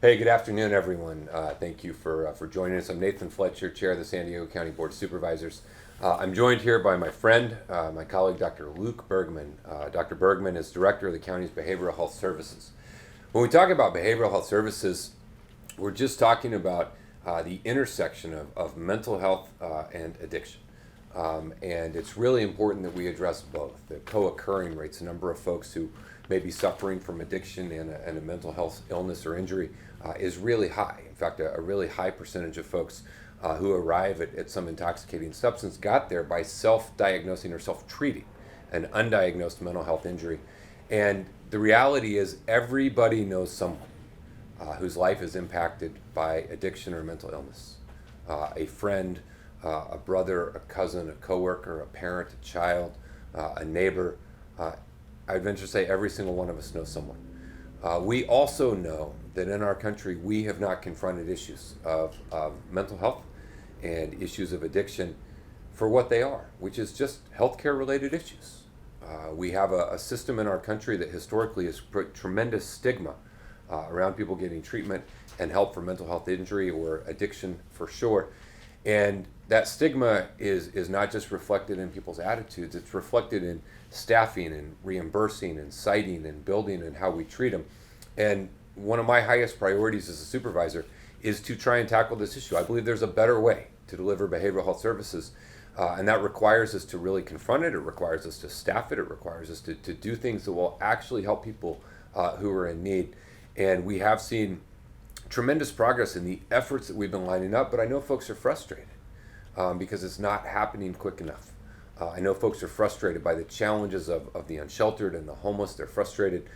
Hey, good afternoon, everyone. Thank you for joining us. I'm Nathan Fletcher, Chair of the San Diego County Board of Supervisors. I'm joined here by my friend, my colleague, Dr. Luke Bergmann. Dr. Bergmann is Director of the county's Behavioral Health Services. When we talk about behavioral health services, we're just talking about the intersection of mental health and addiction. And it's really important that we address both. The co-occurring rates, the number of folks who may be suffering from addiction and a mental health illness or injury is really high. In fact, a really high percentage of folks who arrive at some intoxicating substance got there by self-diagnosing or self-treating an undiagnosed mental health injury. And the reality is everybody knows someone whose life is impacted by addiction or mental illness. A friend, a brother, a cousin, a coworker, a parent, a child, a neighbor. I'd venture to say every single one of us knows someone. We also know that in our country we have not confronted issues of mental health and issues of addiction for what they are, which is just healthcare related issues. We have a system in our country that historically has put tremendous stigma around people getting treatment and help for mental health injury or addiction for sure. And that stigma is not just reflected in people's attitudes, it's reflected in staffing and reimbursing and citing and building and how we treat them. And one of my highest priorities as a supervisor is to try and tackle this issue. I believe there's a better way to deliver behavioral health services, and that requires us to really confront it. It requires us to staff it. It requires us to do things that will actually help people who are in need. And we have seen tremendous progress in the efforts that we've been lining up, but I know folks are frustrated because it's not happening quick enough. I know folks are frustrated by the challenges of the unsheltered and the homeless. They're frustrated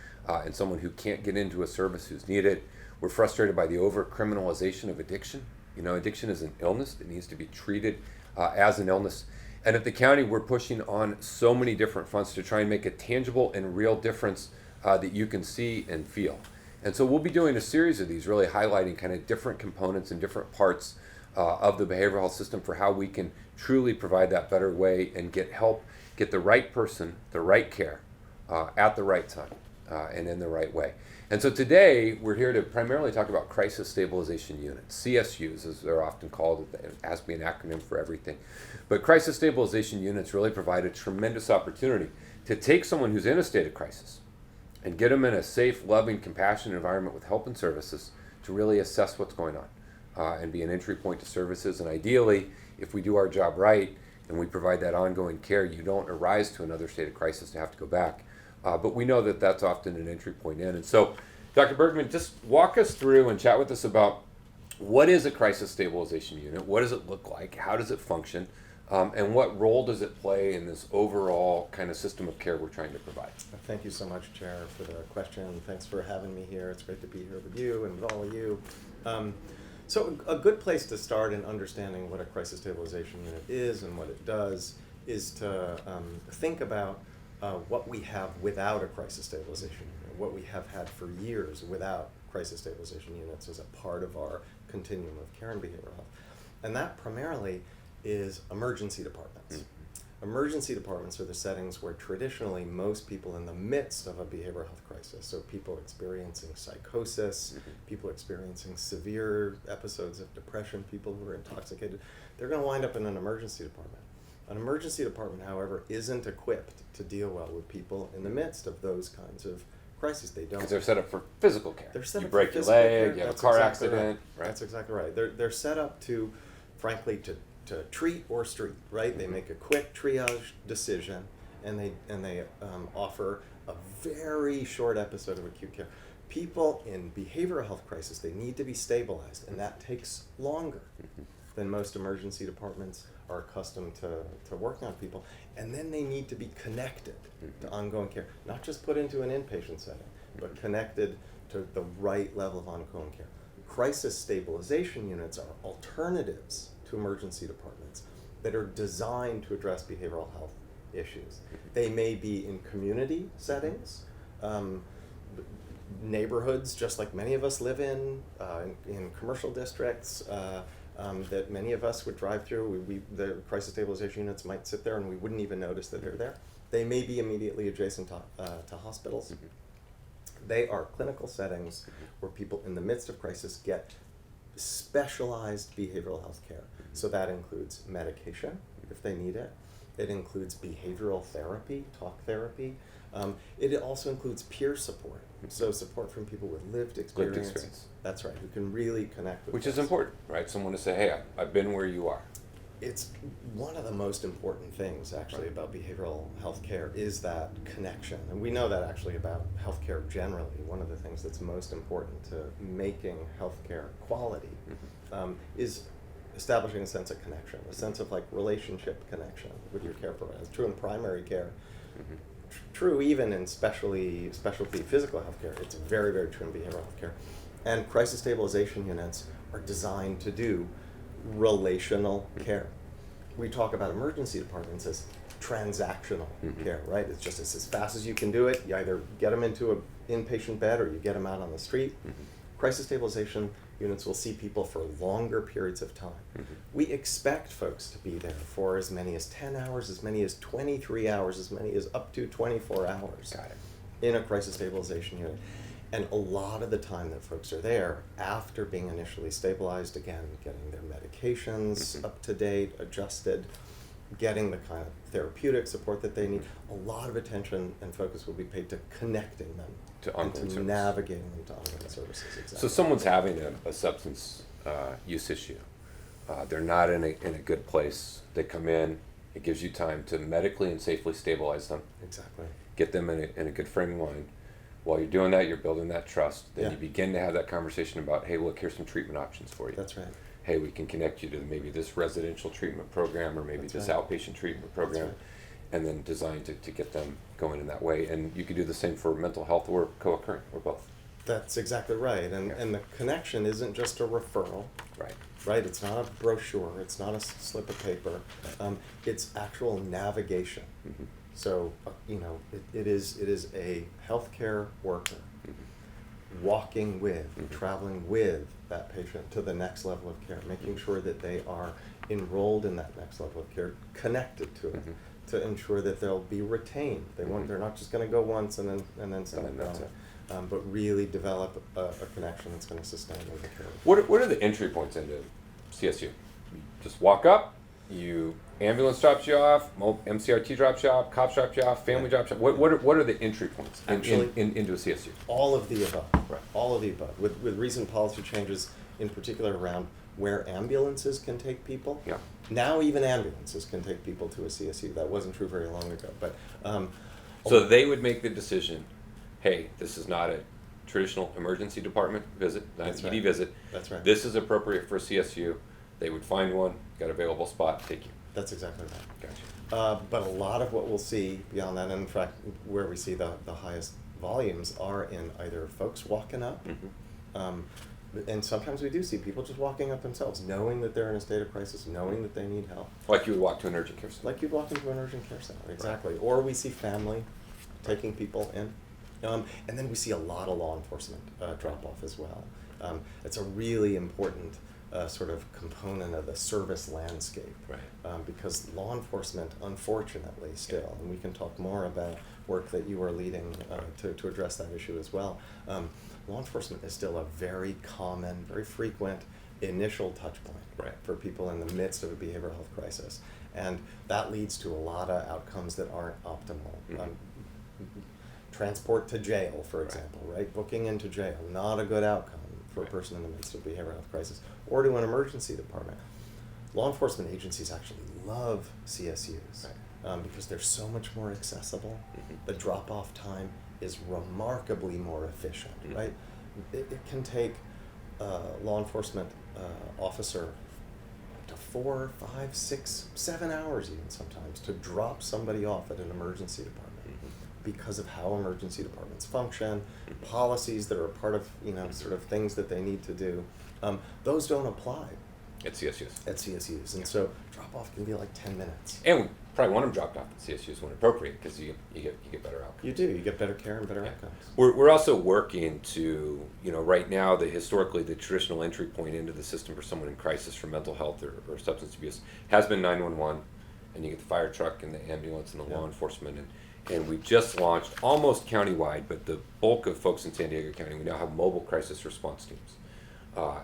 in someone who can't get into a service who's needed. We're frustrated by the over-criminalization of addiction. You know, addiction is an illness that needs to be treated as an illness. And at the county, we're pushing on so many different fronts to try and make a tangible and real difference that you can see and feel. And so we'll be doing a series of these, really highlighting kind of different components and different parts of the behavioral health system for how we can truly provide that better way and get help, get the right person, the right care at the right time and in the right way. And so today we're here to primarily talk about Crisis Stabilization Units, CSUs as they're often called. It has to be an acronym for everything. But Crisis Stabilization Units really provide a tremendous opportunity to take someone who's in a state of crisis and get them in a safe, loving, compassionate environment with help and services to really assess what's going on and be an entry point to services. And ideally, if we do our job right and we provide that ongoing care, you don't arise to another state of crisis to have to go back. But we know that that's often an entry point in. And so, Dr. Bergmann, just walk us through and chat with us about what is a crisis stabilization unit, what does it look like, how does it function, and what role does it play in this overall kind of system of care we're trying to provide? Thank you so much, Chair, for the question. Thanks for having me here. It's great to be here with you and with all of you. So a good place to start in understanding what a crisis stabilization unit is and what it does is to think about what we have without a crisis stabilization unit, what we have had for years without crisis stabilization units as a part of our continuum of care and behavioral health. And that primarily is emergency departments. Mm-hmm. Emergency departments are the settings where traditionally most people in the midst of a behavioral health crisis, so people experiencing psychosis, mm-hmm. people experiencing severe episodes of depression, people who are intoxicated, they're going to wind up in an emergency department. An emergency department, however, isn't equipped to deal well with people in the midst of those kinds of crises. They don't. Because they're set up for physical care. They're set you up break for your physical leg, care. you have That's a car exactly accident. Right. That's exactly right. They're set up to, frankly, to treat or street, right? Mm-hmm. They make a quick triage decision, and they offer a very short episode of acute care. People in behavioral health crisis, they need to be stabilized, and that takes longer than most emergency departments are accustomed to working on people. And then they need to be connected to ongoing care, not just put into an inpatient setting, but connected to the right level of ongoing care. Crisis stabilization units are alternatives to emergency departments that are designed to address behavioral health issues. They may be in community settings, neighborhoods just like many of us live in commercial districts that many of us would drive through. The crisis stabilization units might sit there and we wouldn't even notice that they're there. They may be immediately adjacent to hospitals. They are clinical settings where people in the midst of crisis get specialized behavioral health care. So that includes medication, if they need it. It includes behavioral therapy, talk therapy. It also includes peer support. So support from people with lived experience. That's right, who can really connect with Which us. is important, right? Someone to say, hey, I've been where you are. It's one of the most important things, actually, about behavioral health care is that connection. And we know that, actually, about healthcare generally. One of the things that's most important to making healthcare quality is establishing a sense of connection, a sense of, like, relationship connection with your care provider. It's true in primary care. True even in specialty physical health care. It's very, very true in behavioral health care. And crisis stabilization units are designed to do relational care. We talk about emergency departments as transactional care, right? It's just as fast as you can do it. You either get them into an inpatient bed or you get them out on the street. Crisis stabilization units will see people for longer periods of time. We expect folks to be there for as many as 10 hours, as many as 23 hours, as many as up to 24 hours in a crisis stabilization unit. And a lot of the time that folks are there, after being initially stabilized, again, getting their medications up to date, adjusted, getting the kind of therapeutic support that they need, a lot of attention and focus will be paid to connecting them To ongoing and to services. navigating them to ongoing services. Exactly. So someone's having a substance use issue. They're not in a good place. They come in. It gives you time to medically and safely stabilize them. Exactly. Get them in a good frame of mind. While you're doing that, you're building that trust. Then Yeah. you begin to have that conversation about, hey, look, here's some treatment options for you. That's right. Hey, we can connect you to maybe this residential treatment program or maybe That's this right. outpatient treatment program. right. And then designed to get them going in that way. And you could do the same for mental health or co-occurring or both. That's exactly right. And the connection isn't just a referral. Right. Right, it's not a brochure, it's not a slip of paper, it's actual navigation. So, it is a healthcare worker walking with, traveling with that patient to the next level of care, making sure that they are enrolled in that next level of care, connected to it, to ensure that they'll be retained. They're not just going to go once and then stop then that's going. But really develop a connection that's going to sustain the care. What are the entry points into CSU? You just walk up, ambulance drops you off, MCRT drops you off, cops drop you off, family drops you off. What are the entry points into a CSU? All of the above. Right. All of the above. With recent policy changes, in particular around where ambulances can take people. Yeah. Now even ambulances can take people to a CSU. That wasn't true very long ago. But So they would make the decision, hey, this is not a traditional emergency department visit, not That's an ED right. visit. That's right. This is appropriate for a CSU. They would find one, got available spot, take you. That's exactly right. Gotcha. But a lot of what we'll see beyond that, and in fact, where we see the highest volumes are in either folks walking up, and sometimes we do see people just walking up themselves, knowing that they're in a state of crisis, knowing that they need help. Like you would walk to an urgent care center. Like you'd walk into an urgent care center, exactly. Or we see family taking people in. And then we see a lot of law enforcement drop-off as well. It's a really important sort of component of the service landscape. Right. Because law enforcement, unfortunately, still, and we can talk more about work that you are leading to address that issue as well, law enforcement is still a very common, very frequent initial touch point for people in the midst of a behavioral health crisis. And that leads to a lot of outcomes that aren't optimal. Transport to jail, for example, right? Booking into jail, not a good outcome for a person in the midst of a behavioral health crisis, or to an emergency department. Law enforcement agencies actually love CSUs because they're so much more accessible. The drop-off time is remarkably more efficient, right? It can take a law enforcement officer up to 4, 5, 6, 7 hours even sometimes to drop somebody off at an emergency department. Because of how emergency departments function, policies that are a part of, sort of things that they need to do, those don't apply At CSUs. And so drop-off can be like 10 minutes. And we probably want them dropped off at CSUs when appropriate because you get better outcomes. You do. You get better care and better outcomes. We're also working to, right now, historically the traditional entry point into the system for someone in crisis for mental health or substance abuse has been 911, and you get the fire truck and the ambulance and the law enforcement, and we just launched almost countywide, but the bulk of folks in San Diego County, we now have mobile crisis response teams.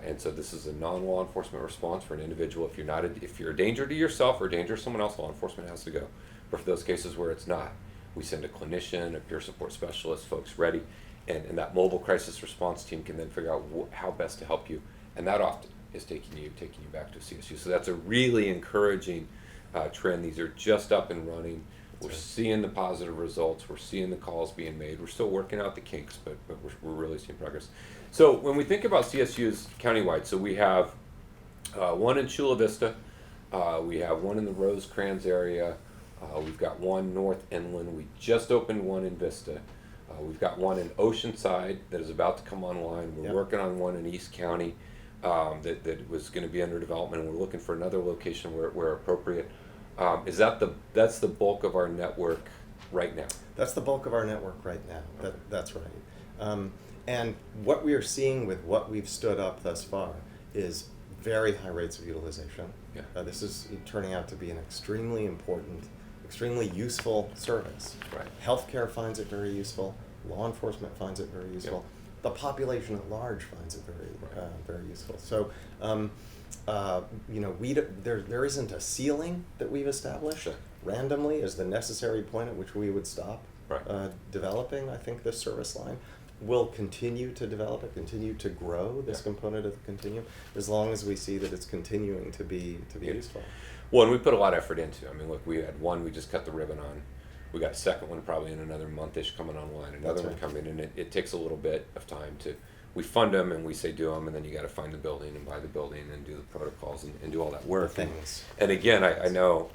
And so this is a non-law enforcement response for an individual. If you're a danger to yourself or a danger to someone else, law enforcement has to go. But for those cases where it's not, we send a clinician, a peer support specialist, folks ready, and that mobile crisis response team can then figure out how best to help you. And that often is taking you back to a CSU. So that's a really encouraging trend. These are just up and running. We're seeing the positive results. We're seeing the calls being made. We're still working out the kinks, but we're really seeing progress. So when we think about CSUs countywide, so we have one in Chula Vista, we have one in the Rosecrans area, we've got one North Inland, we just opened one in Vista, we've got one in Oceanside that is about to come online, we're working on one in East County that was going to be under development, and we're looking for another location where appropriate. That's the bulk of our network right now? That's the bulk of our network right now. That's right. And what we are seeing with what we've stood up thus far is very high rates of utilization. Yeah. This is turning out to be an extremely important, extremely useful service. Right. Healthcare finds it very useful. Law enforcement finds it very useful. Yep. The population at large finds it very useful. So, there isn't a ceiling that we've established randomly as the necessary point at which we would stop developing, I think, this service line. We'll continue to develop it, continue to grow this component of the continuum, as long as we see that it's continuing to be useful. Well, and we put a lot of effort into it. I mean, look, we had one we just cut the ribbon on. We got a second one probably in another month-ish coming online, another one coming, and it takes a little bit of time we fund them and we say do them, and then you got to find the building and buy the building and do the protocols and do all that work. And again, I know,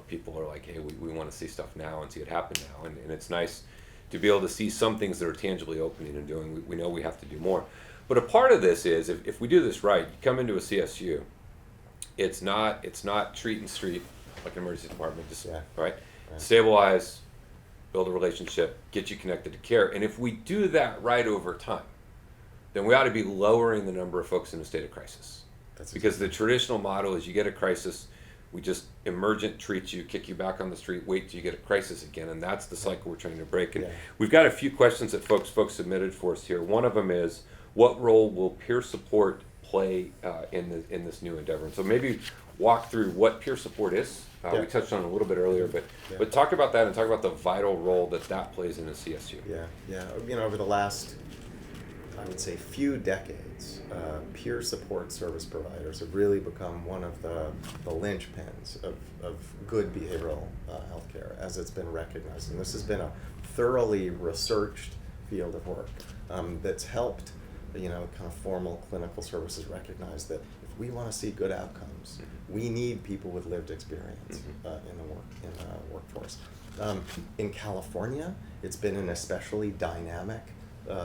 people are like, hey, we want to see stuff now and see it happen now, and it's nice to be able to see some things that are tangibly opening and doing. We know we have to do more. But a part of this is, if we do this right, you come into a CSU, it's not treat and street like an emergency department, right? Stabilize, build a relationship, get you connected to care. And if we do that right over time, then we ought to be lowering the number of folks in a state of crisis. Because the traditional model is you get a crisis, we just emergent treat you, kick you back on the street, wait till you get a crisis again, and that's the cycle we're trying to break. And we've got a few questions that folks submitted for us here. One of them is, what role will peer support play in this new endeavor? And so maybe walk through what peer support is. We touched on it a little bit earlier, but talk about that and talk about the vital role that plays in a CSU. Over the last, I would say, few decades, peer support service providers have really become one of the linchpins of good behavioral health care, as it's been recognized. And this has been a thoroughly researched field of work that's helped kind of formal clinical services recognize that if we want to see good outcomes, we need people with lived experience in the workforce. In California, it's been an especially dynamic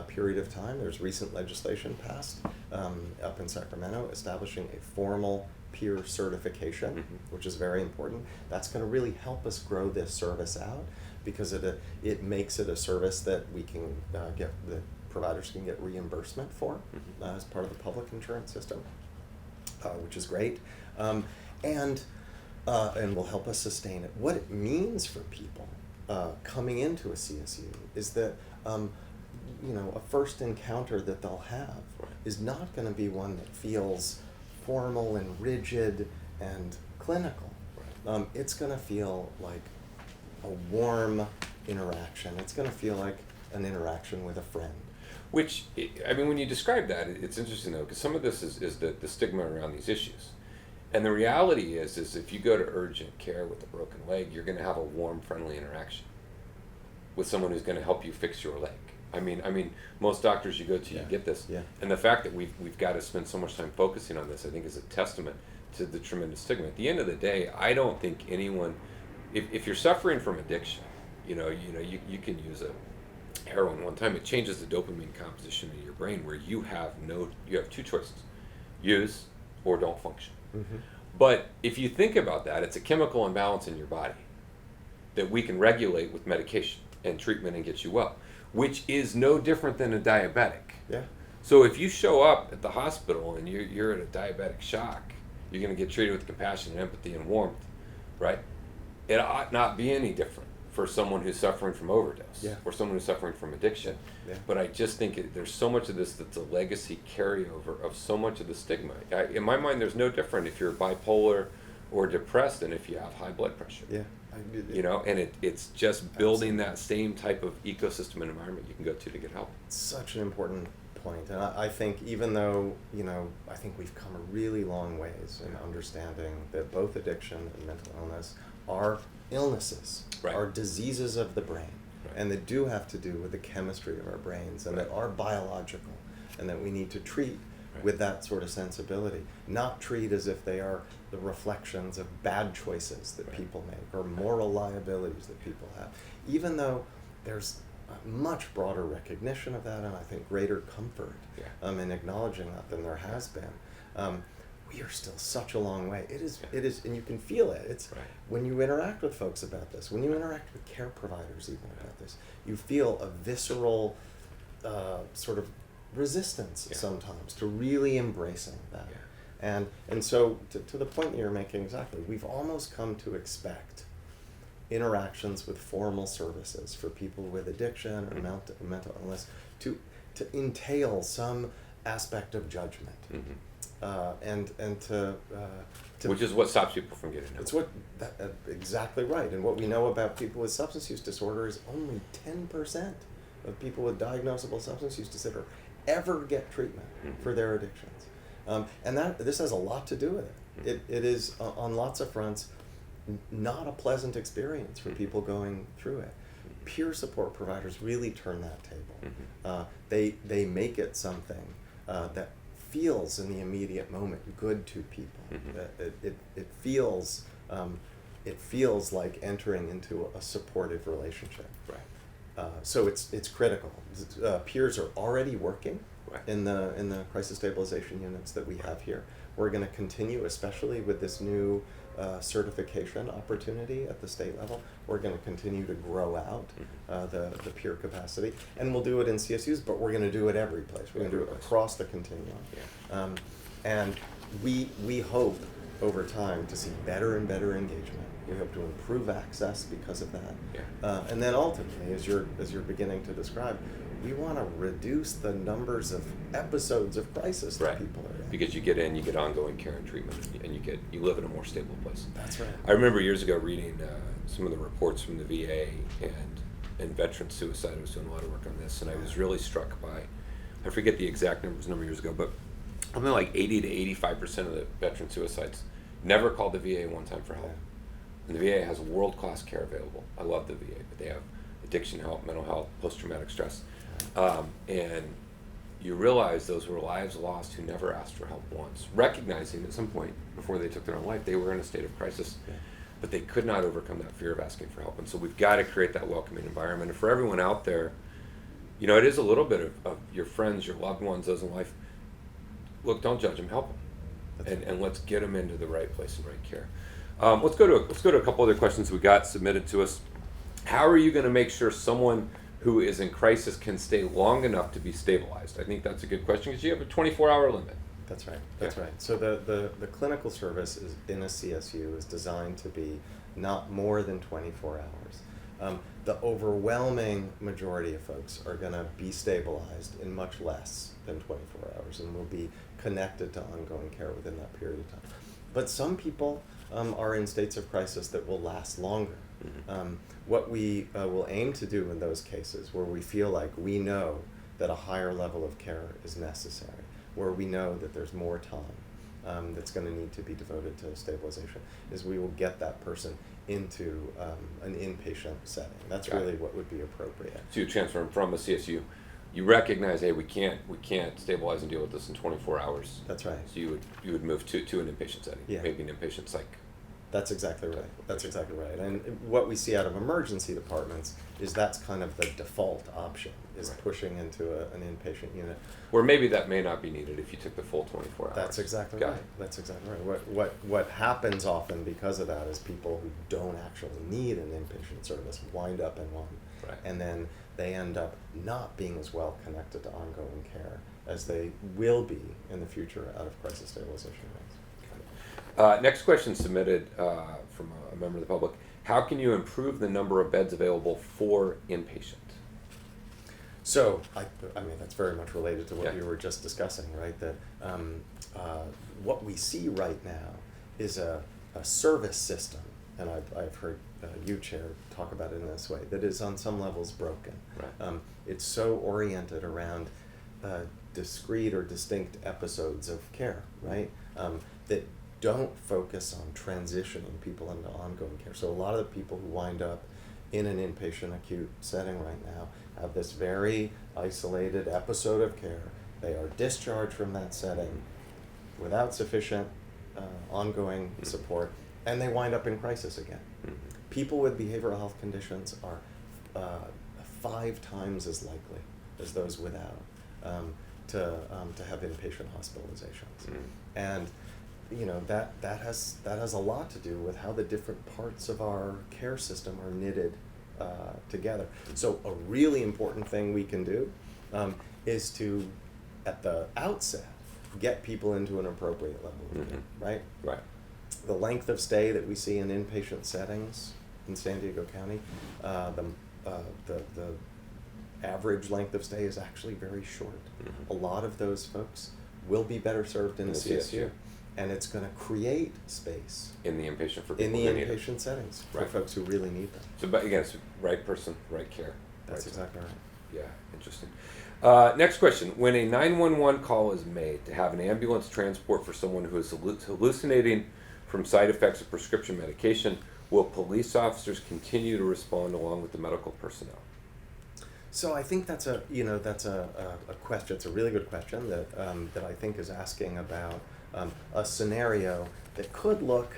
period of time. There's recent legislation passed up in Sacramento establishing a formal peer certification, which is very important. That's going to really help us grow this service out, because it makes it a service that we can that providers can get reimbursement for as part of the public insurance system, which is great, and will help us sustain it. What it means for people coming into a CSU is that a first encounter that they'll have is not going to be one that feels formal and rigid and clinical. It's going to feel like a warm interaction. It's going to feel like an interaction with a friend. Which, I mean, when you describe that, it's interesting though, because some of this is the stigma around these issues. And the reality is if you go to urgent care with a broken leg, you're going to have a warm, friendly interaction with someone who's going to help you fix your leg. I mean, most doctors you go to, you get this. And the fact that we've got to spend so much time focusing on this, I think, is a testament to the tremendous stigma. At the end of the day, I don't think anyone, if you're suffering from addiction, you can use a heroin one time. It changes the dopamine composition in your brain, where you have two choices: use or don't function. But if you think about that, it's a chemical imbalance in your body that we can regulate with medication and treatment and get you well, which is no different than a diabetic. So if you show up at the hospital and you're at a diabetic shock, you're going to get treated with compassion and empathy and warmth, right? It ought not be any different for someone who's suffering from overdose Yeah. or someone who's suffering from addiction. Yeah. But I just think there's so much of this that's a legacy carryover of so much of the stigma. In my mind, there's no different if you're bipolar or depressed than if you have high blood pressure. Yeah. You know, and it's just building that same type of ecosystem and environment you can go to get help. Such an important point. And I think even though, I think we've come a really long ways in understanding that both addiction and mental illness are illnesses, Right. are diseases of the brain, Right. and that do have to do with the chemistry of our brains, and Right. that are biological, and that we need to treat Right. with that sort of sensibility, not treat as if they are the reflections of bad choices that Right. people make or moral liabilities that people have, even though there's a much broader recognition of that, and I think greater comfort Yeah. in acknowledging that than there has been. We are still such a long way. It is, and you can feel it. It's Right. when you interact with folks about this, when you interact with care providers even about this, you feel a visceral sort of resistance Yeah. sometimes to really embracing that. Yeah. And so to the point that you're making exactly, we've almost come to expect interactions with formal services for people with addiction or mental illness to entail some aspect of judgment. And to Which is what stops people from getting help. it's what exactly right. And what we know about people with substance use disorder is only 10% of people with diagnosable substance use disorder ever get treatment for their addictions. And this has a lot to do with it. It is on lots of fronts not a pleasant experience for people going through it. Peer support providers really turn that table. They make it something that feels in the immediate moment good to people. It feels like entering into a supportive relationship. Right. So it's critical. Peers are already working Right. in the crisis stabilization units that we have here. We're going to continue, especially with this new certification opportunity at the state level. We're going to continue to grow out the peer capacity, and we'll do it in CSUs, but we're going to do it every place. We're going to do it across the continuum. Yeah. And we hope over time to see better and better engagement. We hope to improve access because of that. Yeah. And then ultimately, as you're beginning to describe, we want to reduce the numbers of episodes of crisis that Right. people are in. Because you get ongoing care and treatment, and you live in a more stable place. That's right. I remember years ago reading some of the reports from the VA and veteran suicide. I was doing a lot of work on this, and I was really struck by, I forget the exact numbers a number of years ago, but something like 80 to 85% of the veteran suicides never called the VA one time for help. And the VA has world-class care available. I love the VA, but they have addiction help, mental health, post-traumatic stress. And you realize those were lives lost who never asked for help once, recognizing at some point before they took their own life they were in a state of crisis, but they could not overcome that fear of asking for help. And so we've got to create that welcoming environment. And for everyone out there, it is a little bit of your friends, your loved ones, those in life. Look, don't judge them, help them, and let's get them into the right place and right care. Let's go to a couple other questions we got submitted to us. How are you going to make sure someone who is in crisis can stay long enough to be stabilized? I think that's a good question because you have a 24-hour limit. That's right. That's right. So the clinical service is in a CSU is designed to be not more than 24 hours. The overwhelming majority of folks are going to be stabilized in much less than 24 hours and will be connected to ongoing care within that period of time. But some people are in states of crisis that will last longer. What we will aim to do in those cases where we feel like we know that a higher level of care is necessary, where we know that there's more time that's going to need to be devoted to stabilization, is we will get that person into an inpatient setting. That's really what would be appropriate. So you transfer them from a CSU. You recognize, hey, we can't stabilize and deal with this in 24 hours. That's right. So you would move to an inpatient setting, maybe an inpatient psych. That's exactly right. That's exactly right. And what we see out of emergency departments is that's kind of the default option, is pushing into an inpatient unit. Or maybe that may not be needed if you took the full 24 hours. That's exactly right. That's exactly right. What happens often because of that is people who don't actually need an inpatient service wind up in one. Right. And then they end up not being as well connected to ongoing care as they will be in the future out of crisis stabilization units. Next question submitted from a member of the public. how can you improve the number of beds available for inpatient? So, I mean, that's very much related to what Yeah. we were just discussing, right? That what we see right now is a service system, and I've heard you, Chair, talk about it in this way, that is on some levels broken. Right. It's so oriented around discrete or distinct episodes of care, right? That don't focus on transitioning people into ongoing care. So a lot of the people who wind up in an inpatient acute setting right now have this very isolated episode of care. They are discharged from that setting without sufficient ongoing support, and they wind up in crisis again. People with behavioral health conditions are 5 times as likely as those without to have inpatient hospitalizations. And you know, that has a lot to do with how the different parts of our care system are knitted together. So a really important thing we can do is to, at the outset, get people into an appropriate level of care, right? Right. The length of stay that we see in inpatient settings in San Diego County, the average length of stay is actually very short. A lot of those folks will be better served in the CSU. And it's going to create space In the inpatient for people in the who need it. inpatient settings for Right. folks who really need them. So, but again, it's right person, right care. That's right exactly right. Yeah, interesting. Next question. When a 911 call is made to have an ambulance transport for someone who is hallucinating from side effects of prescription medication, will police officers continue to respond along with the medical personnel? So I think that's a question. It's a really good question that I think is asking about a scenario that could look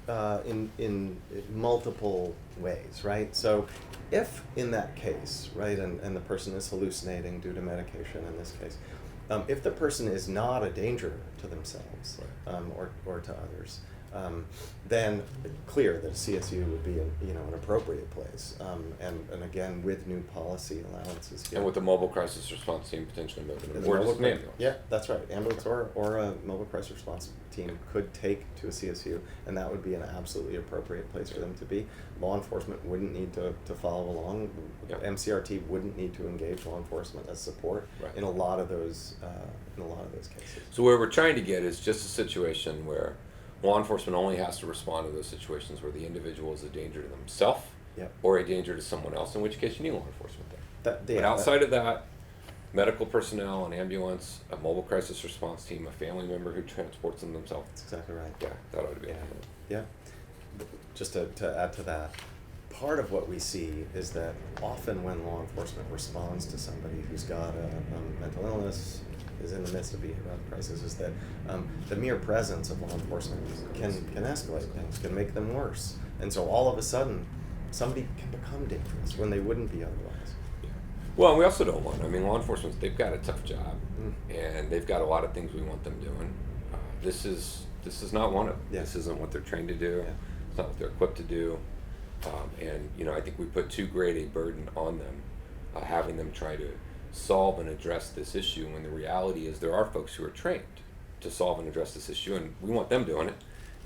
in multiple ways, right? So if in that case, right, and the person is hallucinating due to medication in this case, if the person is not a danger to themselves or to others, then clear that CSU would be an appropriate place, and again with new policy allowances here. And with the mobile crisis response team potentially moving The them, or mobile just an ambulance. Yeah, that's right. Ambulance or a mobile crisis response team could take to a CSU, and that would be an absolutely appropriate place for them to be. Law enforcement wouldn't need to follow along. Yeah. MCRT wouldn't need to engage law enforcement as support Right. in a lot of those cases. So where we're trying to get is just a situation where law enforcement only has to respond to those situations where the individual is a danger to themselves Yep. or a danger to someone else, in which case you need law enforcement there. But outside of that, medical personnel, an ambulance, a mobile crisis response team, a family member who transports them themselves. That's exactly right. Yeah, that ought to be. Yeah. Just to add to that, part of what we see is that often when law enforcement responds to somebody who's got a mental illness, is in the midst of behavioral health crisis, is that the mere presence of law enforcement can escalate things, can make them worse. And so all of a sudden, somebody can become dangerous when they wouldn't be otherwise. Well, and we also don't want, law enforcement, they've got a tough job, and they've got a lot of things we want them doing. This is not one of them. Yeah. This isn't what they're trained to do. Yeah. It's not what they're equipped to do. And I think we put too great a burden on them, having them try to solve and address this issue, when the reality is there are folks who are trained to solve and address this issue, and we want them doing it.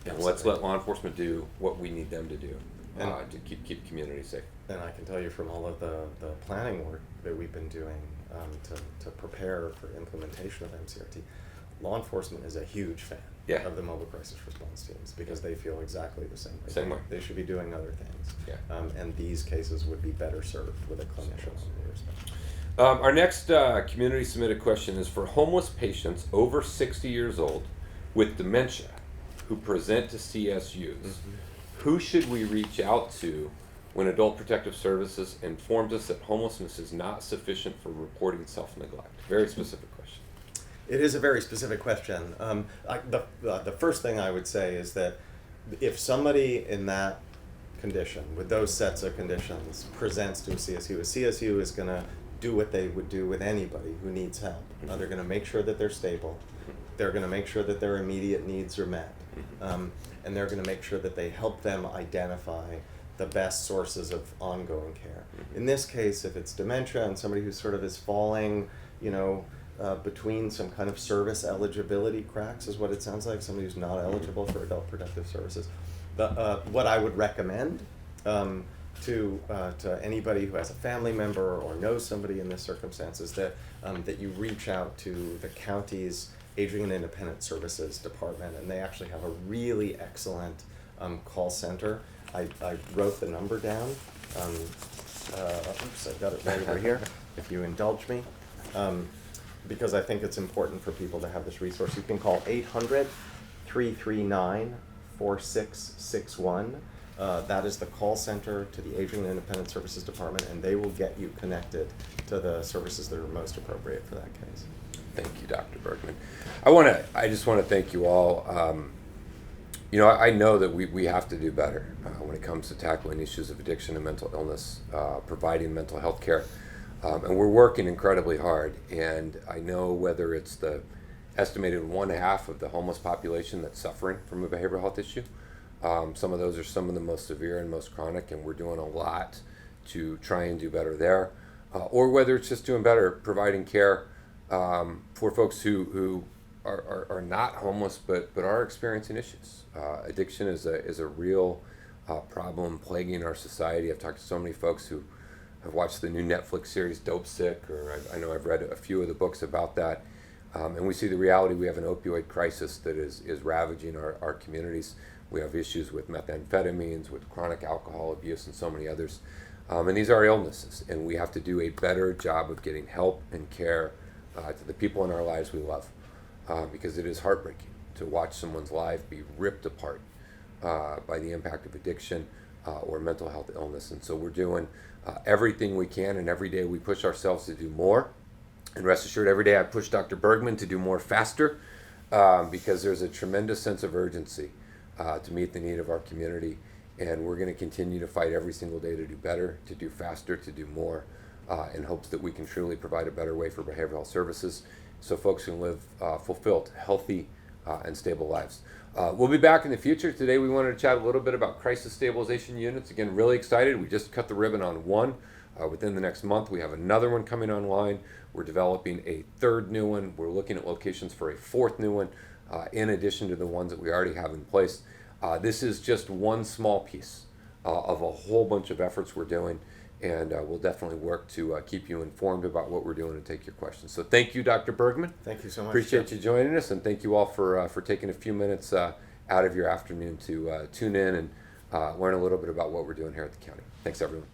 And let's let law enforcement do what we need them to do to keep communities safe. And I can tell you from all of the planning work that we've been doing to prepare for implementation of MCRT, law enforcement is a huge fan of the mobile crisis response teams, because they feel exactly the same way. Same way. They should be doing other things. Yeah. And these cases would be better served with a clinician on the respect. Our next community submitted question is for homeless patients over 60 years old with dementia who present to CSUs. Who should we reach out to when Adult Protective Services informs us that homelessness is not sufficient for reporting self-neglect? Very specific question. It is a very specific question. The first thing I would say is that if somebody in that condition, with those sets of conditions, presents to a CSU is going to do what they would do with anybody who needs help. They're going to make sure that they're stable. They're going to make sure that their immediate needs are met. And they're going to make sure that they help them identify the best sources of ongoing care. In this case, if it's dementia and somebody who sort of is falling, between some kind of service eligibility cracks, is what it sounds like, somebody who's not eligible for adult protective services. What I would recommend to anybody who has a family member or knows somebody in this circumstances, that you reach out to the county's Aging and Independent Services Department, and they actually have a really excellent call center. I wrote the number down. Oops, I've got it right over here, if you indulge me, because I think it's important for people to have this resource. You can call 800-339-4661. That is the call center to the Aging and Independent Services Department, and they will get you connected to the services that are most appropriate for that case. Thank you, Dr. Bergmann. I just want to thank you all. I know that we have to do better when it comes to tackling issues of addiction and mental illness, providing mental health care. And we're working incredibly hard. And I know whether it's the estimated 1/2 of the homeless population that's suffering from a behavioral health issue, some of those are some of the most severe and most chronic, and we're doing a lot to try and do better there. Or whether it's just doing better, providing care for folks who are not homeless but are experiencing issues. Addiction is a real problem plaguing our society. I've talked to so many folks who have watched the new Netflix series Dope Sick, or I know I've read a few of the books about that. And we see the reality. We have an opioid crisis that is ravaging our communities. We have issues with methamphetamines, with chronic alcohol abuse, and so many others. And these are illnesses, and we have to do a better job of getting help and care to the people in our lives we love, because it is heartbreaking to watch someone's life be ripped apart by the impact of addiction or mental health illness. And so we're doing everything we can, and every day we push ourselves to do more. And rest assured, every day I push Dr. Bergmann to do more faster, because there's a tremendous sense of urgency to meet the need of our community. And we're going to continue to fight every single day to do better, to do faster, to do more, in hopes that we can truly provide a better way for behavioral health services so folks can live fulfilled, healthy, and stable lives. We'll be back in the future. Today we wanted to chat a little bit about Crisis Stabilization Units. Again, really excited. We just cut the ribbon on one. Within the next month, we have another one coming online. We're developing a third new one. We're looking at locations for a fourth new one, in addition to the ones that we already have in place. This is just one small piece of a whole bunch of efforts we're doing, and we'll definitely work to keep you informed about what we're doing and take your questions. So thank you, Dr. Bergmann. Thank you so much. Appreciate you joining us, and thank you all for taking a few minutes out of your afternoon to tune in and learn a little bit about what we're doing here at the county. Thanks, everyone.